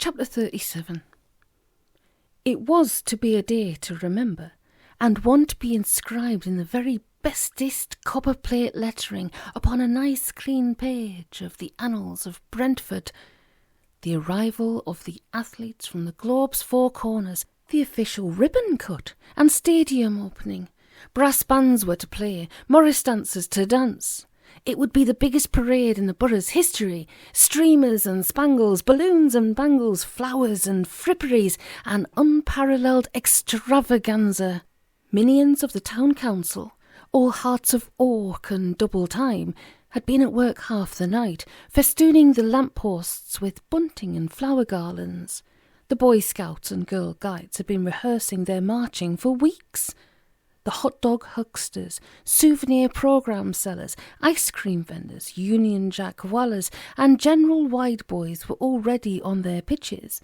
Chapter 37. It was to be a day to remember, and one to be inscribed in the very bestest copperplate lettering upon a nice clean page of the annals of Brentford. The arrival of the athletes from the globe's four corners, the official ribbon cut and stadium opening. Brass bands were to play, Morris dancers to dance. It would be the biggest parade in the borough's history. Streamers and spangles, balloons and bangles, flowers and fripperies, an unparalleled extravaganza. Minions of the Town Council, all hearts of oak and double time, had been at work half the night, festooning the lampposts with bunting and flower garlands. The Boy Scouts and Girl Guides had been rehearsing their marching for weeks. The hot dog hucksters, souvenir programme sellers, ice cream vendors, Union Jack wallers, and general wide boys were already on their pitches.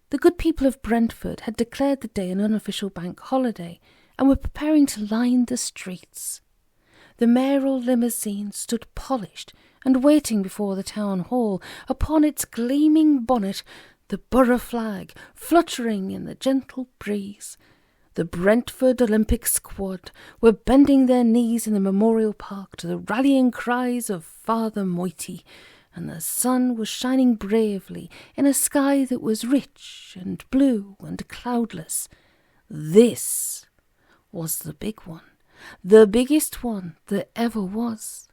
The good people of Brentford had declared the day an unofficial bank holiday and were preparing to line the streets. The mayoral limousine stood polished and waiting before the town hall, upon its gleaming bonnet the borough flag fluttering in the gentle breeze. The Brentford Olympic squad were bending their knees in the Memorial Park to the rallying cries of Father Moiety, and the sun was shining bravely in a sky that was rich and blue and cloudless. This was the big one, the biggest one that ever was.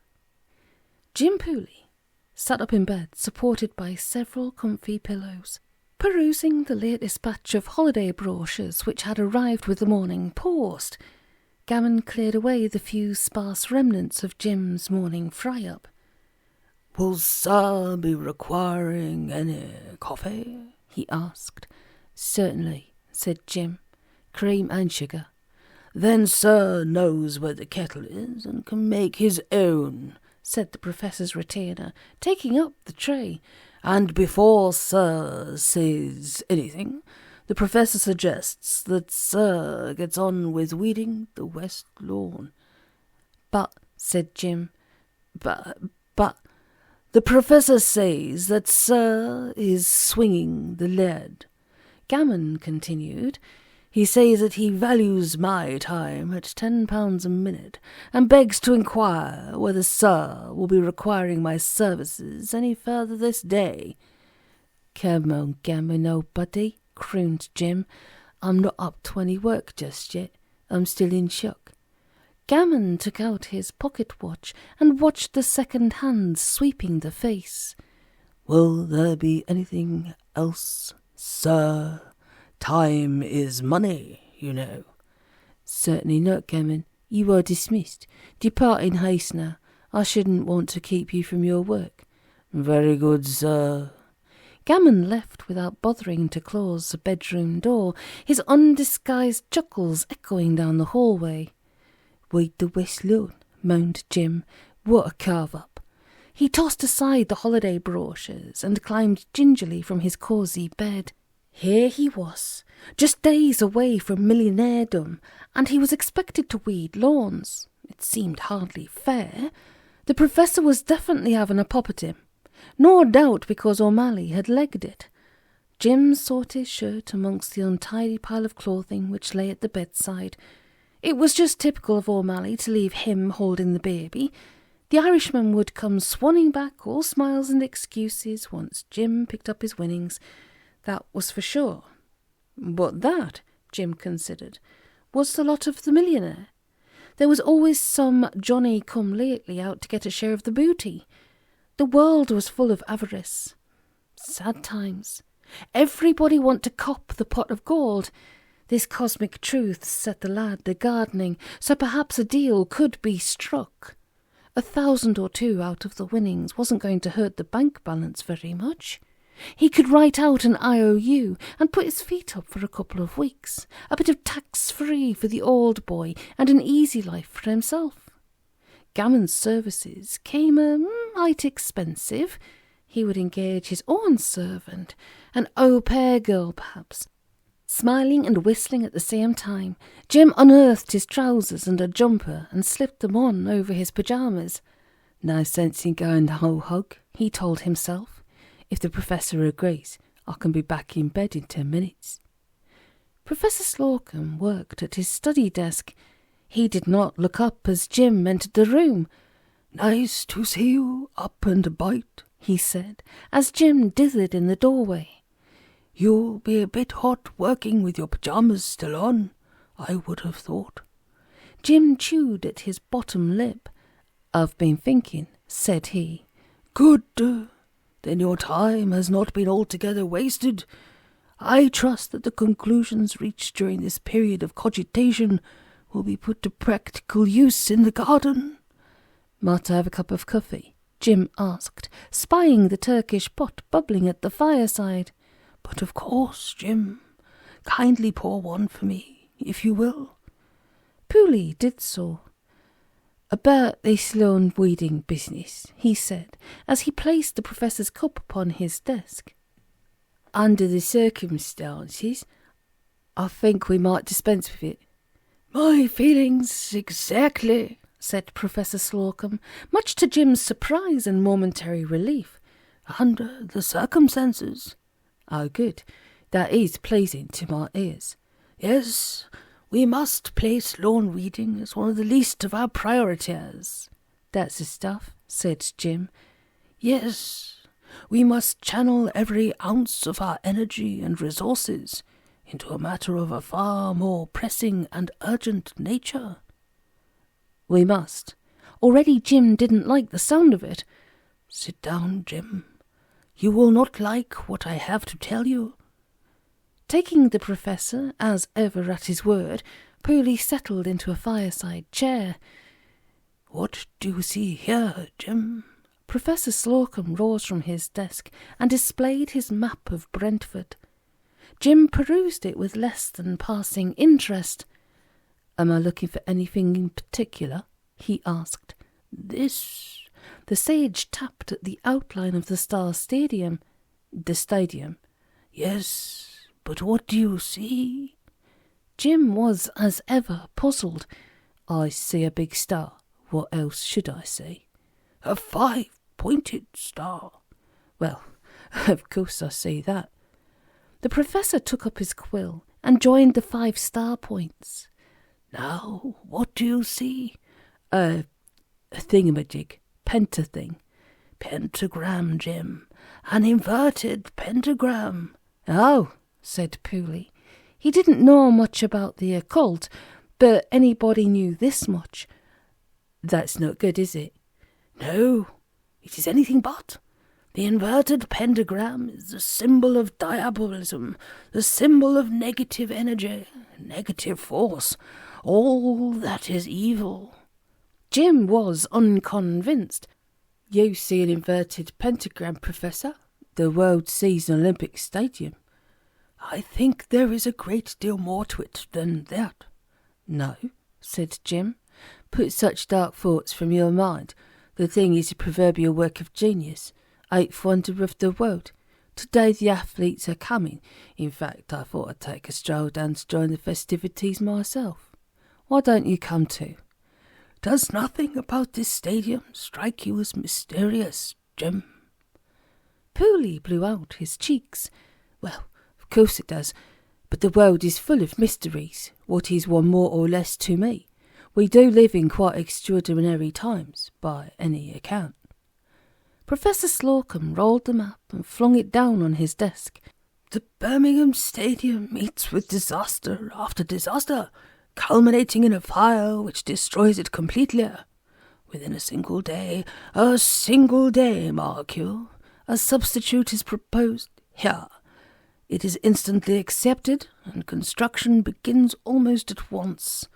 Jim Pooley sat up in bed, supported by several comfy pillows, perusing the latest batch of holiday brochures which had arrived with the morning post. Gammon cleared away the few sparse remnants of Jim's morning fry-up. "Will sir be requiring any coffee?" he asked. "Certainly," said Jim. "Cream and sugar." "Then sir knows where the kettle is and can make his own," said the Professor's retainer, taking up the tray. "And before sir says anything, the Professor suggests that sir gets on with weeding the west lawn." "But," said Jim, But, the Professor says that sir is swinging the lead," Gammon continued. "He says that he values my time at £10 a minute, and begs to inquire whether sir will be requiring my services any further this day." "Come on, Gammon, old buddy," crooned Jim. "I'm not up to any work just yet. I'm still in shock." Gammon took out his pocket watch and watched the second hand sweeping the face. "Will there be anything else, sir? Time is money, you know." "Certainly not, Gammon. You are dismissed. Depart in haste now. I shouldn't want to keep you from your work." "Very good, sir." Gammon left without bothering to close the bedroom door, his undisguised chuckles echoing down the hallway. "Weed the west lawn," moaned Jim. "What a carve-up." He tossed aside the holiday brochures and climbed gingerly from his cosy bed. Here he was, just days away from millionairedom, and he was expected to weed lawns. It seemed hardly fair. The Professor was definitely having a pop at him, no doubt because Omally had legged it. Jim sought his shirt amongst the untidy pile of clothing which lay at the bedside. It was just typical of Omally to leave him holding the baby. The Irishman would come swanning back, all smiles and excuses, once Jim picked up his winnings. That was for sure. But that, Jim considered, was the lot of the millionaire. There was always some Johnny-come-lately out to get a share of the booty. The world was full of avarice. Sad times. Everybody wanted to cop the pot of gold. This cosmic truth set the lad to gardening, so perhaps a deal could be struck. 1,000 or 2 out of the winnings wasn't going to hurt the bank balance very much. He could write out an IOU and put his feet up for a couple of weeks, a bit of tax-free for the old boy and an easy life for himself. Gammon's services came a mite expensive. He would engage his own servant, an au pair girl perhaps. Smiling and whistling at the same time, Jim unearthed his trousers and a jumper and slipped them on over his pyjamas. "No sense in going the whole hog," he told himself. "If the Professor agrees, I can be back in bed in 10 minutes. Professor Slocum worked at his study desk. He did not look up as Jim entered the room. "Nice to see you up and about," he said, as Jim dithered in the doorway. "You'll be a bit hot working with your pyjamas still on, I would have thought." Jim chewed at his bottom lip. "I've been thinking," said he. "Good. Then your time has not been altogether wasted. I trust that the conclusions reached during this period of cogitation will be put to practical use in the garden." "Might I have a cup of coffee?" Jim asked, spying the Turkish pot bubbling at the fireside. "But of course, Jim. Kindly pour one for me, if you will." Pooley did so. "About this lawn weeding business," he said, as he placed the professor's cup upon his desk. "Under the circumstances, I think we might dispense with it." "My feelings exactly," said Professor Slocum, much to Jim's surprise and momentary relief. "Under the circumstances." "Oh, good. That is pleasing to my ears." "Yes, we must place lawn weeding as one of the least of our priorities." "That's the stuff," said Jim. "Yes, we must channel every ounce of our energy and resources into a matter of a far more pressing and urgent nature." "We must." Already Jim didn't like the sound of it. "Sit down, Jim. You will not like what I have to tell you." Taking the professor, as ever, at his word, Pooley settled into a fireside chair. "What do you see here, Jim?" Professor Slocum rose from his desk and displayed his map of Brentford. Jim perused it with less than passing interest. "Am I looking for anything in particular?" he asked. "This." The sage tapped at the outline of the Star Stadium. "The stadium?" "Yes, but what do you see?" Jim was, as ever, puzzled. "I see a big star. What else should I see?" "A 5-pointed star." "Well, of course I see that." The professor took up his quill and joined the 5 star points. "Now, what do you see?" A thingamajig. Penta thing." "Pentagram, Jim. An inverted pentagram." "Oh," said Pooley. He didn't know much about the occult, but anybody knew this much. "That's not good, is it?" "No, it is anything but. The inverted pentagram is the symbol of diabolism, the symbol of negative energy, negative force, all that is evil." Jim was unconvinced. "You see an inverted pentagram, Professor? The world sees an Olympic stadium." "I think there is a great deal more to it than that." "No," said Jim. "Put such dark thoughts from your mind. The thing is a proverbial work of genius, 8th wonder of the world. Today the athletes are coming. In fact, I thought I'd take a stroll down to join the festivities myself. Why don't you come too?" "Does nothing about this stadium strike you as mysterious, Jim?" Pooley blew out his cheeks. "Well, of course it does. But the world is full of mysteries. What is one more or less to me? We do live in quite extraordinary times, by any account." Professor Slocum rolled the map and flung it down on his desk. "The Birmingham Stadium meets with disaster after disaster, culminating in a fire which destroys it completely. Within a single day, mark you, a substitute is proposed here. It is instantly accepted, and construction begins almost at once.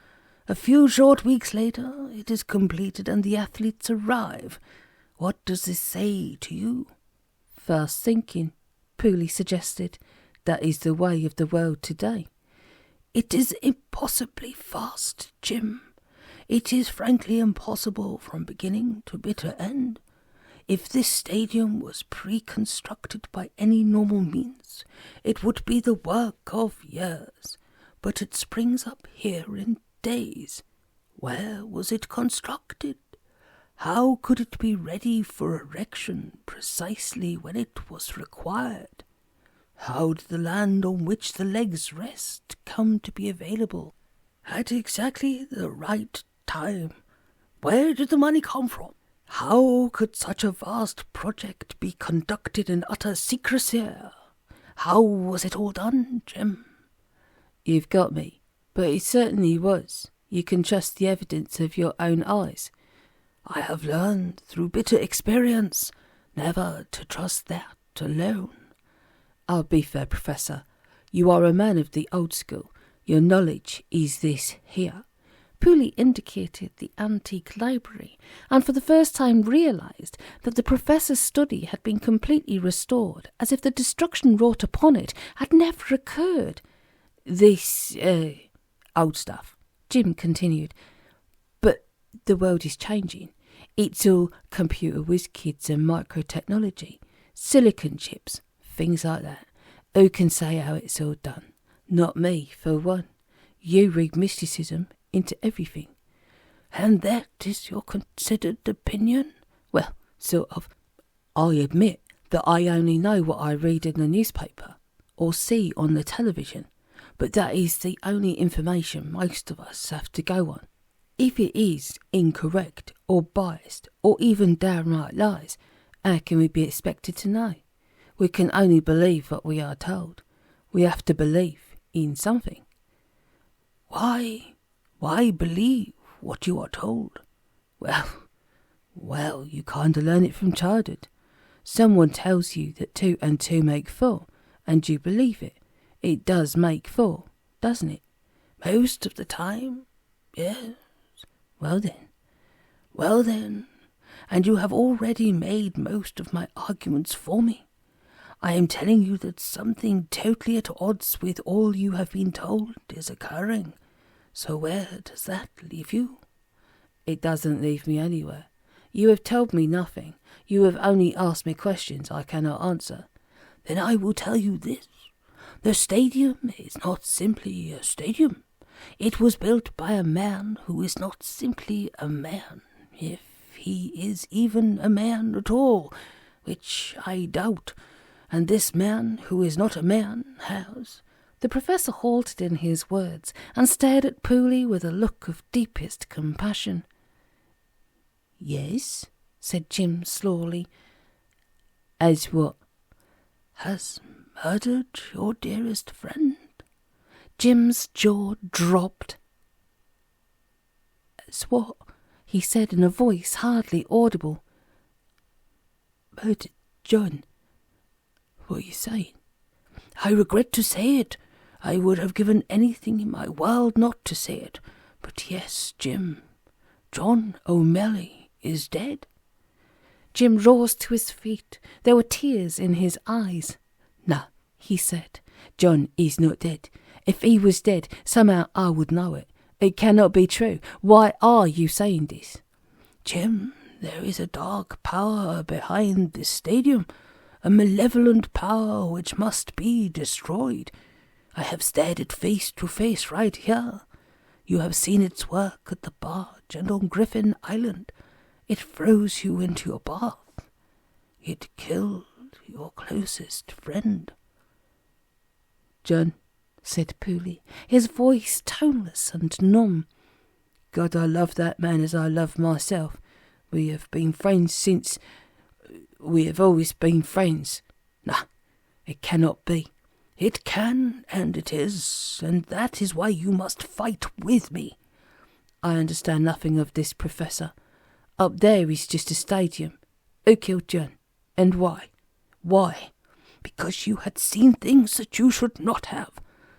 A few short weeks later, it is completed and the athletes arrive. What does this say to you?" "Fast thinking," Pooley suggested. "That is the way of the world today." "It is impossibly fast, Jim. It is frankly impossible from beginning to bitter end. If this stadium was pre-constructed by any normal means, it would be the work of years, but it springs up here in days. Where was it constructed? How could it be ready for erection precisely when it was required? How did the land on which the legs rest come to be available at exactly the right time? Where did the money come from? How could such a vast project be conducted in utter secrecy? How was it all done, Jim? You've got me, but it certainly was. You can trust the evidence of your own eyes. I have learned through bitter experience never to trust that alone. I'll be fair, Professor. You are a man of the old school. Your knowledge is this here. Pooley indicated the antique library, and for the first time realised that the Professor's study had been completely restored, as if the destruction wrought upon it had never occurred. This, old stuff, Jim continued. But the world is changing. It's all computer whiz kids and microtechnology, silicon chips, things like that. Who can say how it's all done? Not me, for one. You read mysticism into everything. And that is your considered opinion? Well, sort of. I admit that I only know what I read in the newspaper or see on the television, but that is the only information most of us have to go on. If it is incorrect or biased or even downright lies, how can we be expected to know? We can only believe what we are told. We have to believe in something. Why believe what you are told? Well, you kind of learn it from childhood. Someone tells you that 2 and 2 make 4, and you believe it. It does make 4, doesn't it? Most of the time, yes. Well then, and you have already made most of my arguments for me. I am telling you that something totally at odds with all you have been told is occurring. So where does that leave you? It doesn't leave me anywhere. You have told me nothing. You have only asked me questions I cannot answer. Then I will tell you this. The stadium is not simply a stadium. It was built by a man who is not simply a man, if he is even a man at all, which I doubt. And this man, who is not a man, has... The Professor halted in his words and stared at Pooley with a look of deepest compassion. Yes, said Jim slowly. As what? Has murdered your dearest friend? Jim's jaw dropped. As what? He said in a voice hardly audible. Murdered John? What are you saying? I regret to say it. I would have given anything in my world not to say it. But yes, Jim, John Omally is dead. Jim rose to his feet. There were tears in his eyes. No, he said. John is not dead. If he was dead, somehow I would know it. It cannot be true. Why are you saying this? Jim, there is a dark power behind this stadium, a malevolent power which must be destroyed. I have stared it face to face right here. You have seen its work at the barge and on Griffin Island. It froze you into your bath. It killed your closest friend. John, said Pooley, his voice toneless and numb. God, I love that man as I love myself. We have been friends since... We have always been friends. No, it cannot be. It can, and it is, and that is why you must fight with me. I understand nothing of this, Professor. Up there is just a stadium. Who killed John? And why? Why? Because you had seen things that you should not have.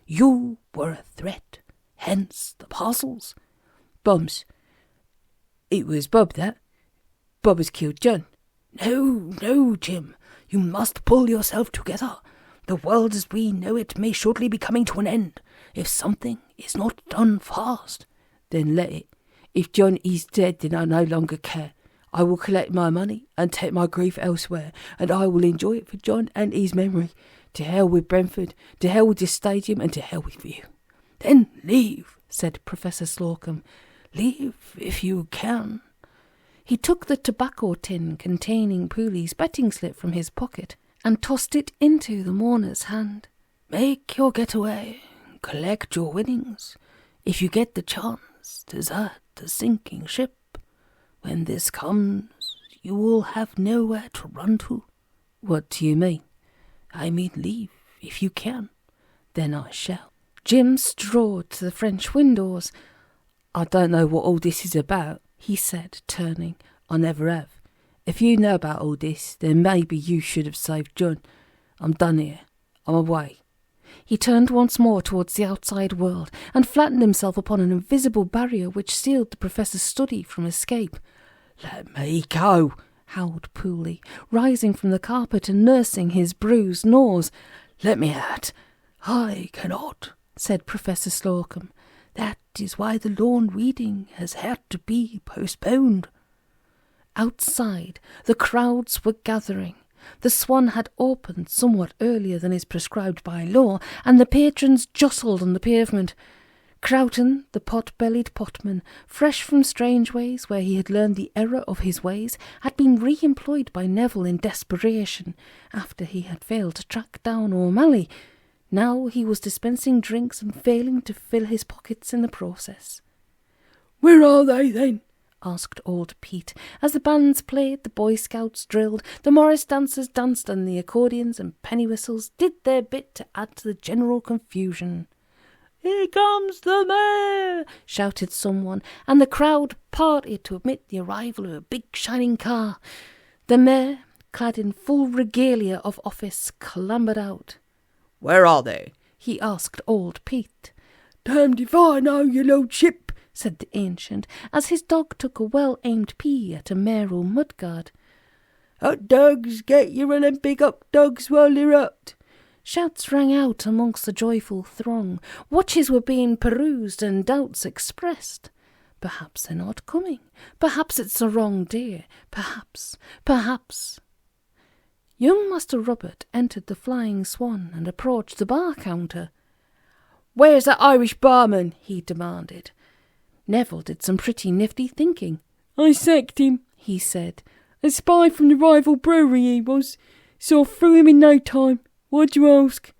You were a threat, hence the parcels. Bombs. It was Bob, that. Bob has killed John. No, Jim. You must pull yourself together. The world as we know it may shortly be coming to an end, if something is not done fast. Then let it. If John is dead, then I no longer care. I will collect my money and take my grief elsewhere, and I will enjoy it for John and his memory. To hell with Brentford, to hell with this stadium, and to hell with you. Then leave, said Professor Slocum. Leave if you can. He took the tobacco tin containing Pooley's betting slip from his pocket and tossed it into the mourner's hand. Make your getaway, collect your winnings. If you get the chance, desert the sinking ship. When this comes, you will have nowhere to run to. What do you mean? I mean leave, if you can. Then I shall. Jim strode to the French windows. I don't know what all this is about, he said, turning. I never have. If you know about all this, then maybe you should have saved John. I'm done here. I'm away. He turned once more towards the outside world and flattened himself upon an invisible barrier which sealed the professor's study from escape. Let me go, howled Pooley, rising from the carpet and nursing his bruised nose. Let me out. I cannot, said Professor Slocum. That is why the lawn reading has had to be postponed. Outside, the crowds were gathering. The Swan had opened somewhat earlier than is prescribed by law, and the patrons jostled on the pavement. Crowton, the pot-bellied potman, fresh from Strangeways, where he had learned the error of his ways, had been re-employed by Neville in desperation, after he had failed to track down Omally. Now he was dispensing drinks and failing to fill his pockets in the process. "Where are they, then?" asked old Pete, as the bands played, the Boy Scouts drilled, the Morris dancers danced, and the accordions and penny whistles did their bit to add to the general confusion. "Here comes the mayor!" shouted someone, and the crowd parted to admit the arrival of a big shining car. The mayor, clad in full regalia of office, clambered out. "Where are they?" he asked old Pete. "Damned if I know, your lordship," said the ancient, as his dog took a well-aimed pea at a mayoral mudguard. "Hot dogs, get your Olympic hot dogs while you're out." Shouts rang out amongst the joyful throng. Watches were being perused and doubts expressed. Perhaps they're not coming. Perhaps it's the wrong day. Perhaps. Young Master Robert entered the Flying Swan and approached the bar counter. "Where's that Irish barman?" he demanded. Neville did some pretty nifty thinking. "I sacked him," he said. "A spy from the rival brewery he was, so I threw him in no time. Why'd you ask?"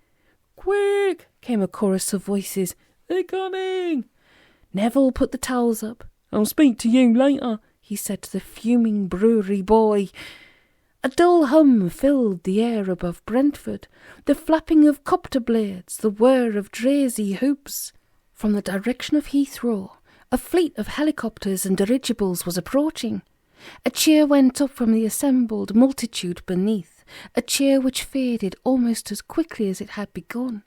"Quick!" came a chorus of voices. "They're coming!" Neville put the towels up. "I'll speak to you later," he said to the fuming brewery boy. A dull hum filled the air above Brentford, the flapping of copter blades, the whir of drazy hoops. From the direction of Heathrow, a fleet of helicopters and dirigibles was approaching. A cheer went up from the assembled multitude beneath, a cheer which faded almost as quickly as it had begun.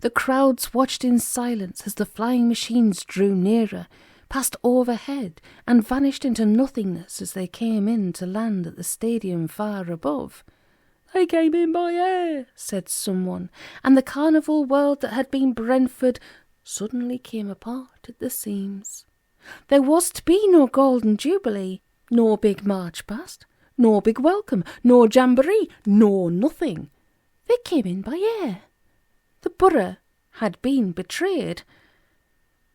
The crowds watched in silence as the flying machines drew nearer, passed overhead, and vanished into nothingness as they came in to land at the stadium far above. "They came in by air," said someone, and the carnival world that had been Brentford suddenly came apart at the seams. There was to be no golden jubilee, no big march past, no big welcome, no jamboree, no nothing. They came in by air. The borough had been betrayed.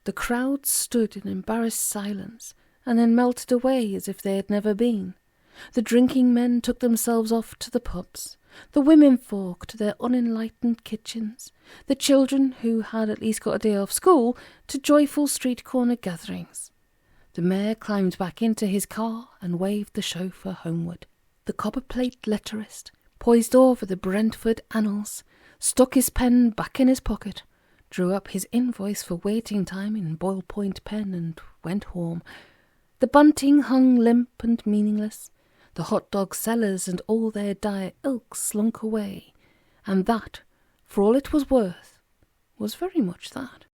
The crowd stood in embarrassed silence, and then melted away as if they had never been. The drinking men took themselves off to the pubs, the women folk to their unenlightened kitchens, the children, who had at least got a day off school, to joyful street corner gatherings. The mayor climbed back into his car and waved the chauffeur homeward. The copperplate letterist, poised over the Brentford annals, stuck his pen back in his pocket, drew up his invoice for waiting time in ballpoint pen, and went home. The bunting hung limp and meaningless. The hot dog sellers and all their dire ilk slunk away, and that, for all it was worth, was very much that.